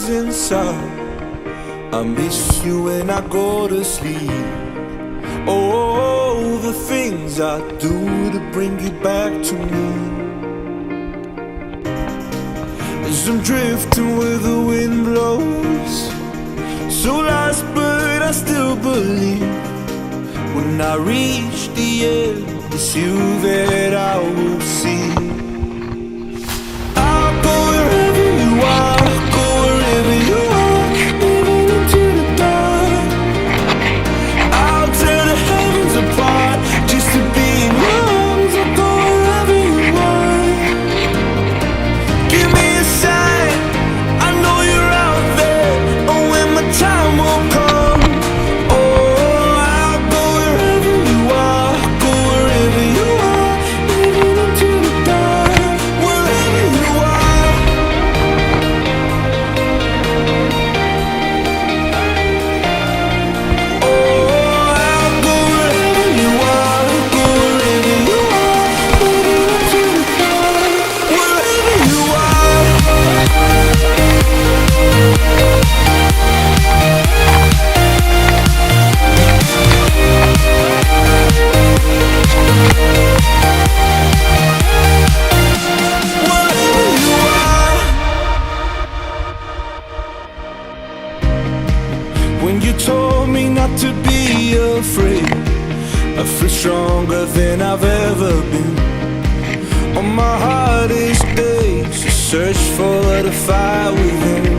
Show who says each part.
Speaker 1: lies inside. I miss you when I go to sleep. Oh, the things I do to bring you back to me. As I'm drifting where the wind blows, so lost but I still believe. When I reach the end, it's you that I will see. I'll go wherever you are, go wherever you are, even into the dark. I'll tear the heavens apart just to be in your arms. I'll go wherever you are. Give me a sign, I know you're out there. Oh, when my time will come. Oh, I'll go wherever you are, go wherever you are, even into the dark, wherever you are. Oh, I'll go wherever you are, go wherever you are, even into the dark, wherever you are. Wherever you are. When you told me not to be afraid, I feel stronger than I've ever been. On my hardest days, I search for the fire within.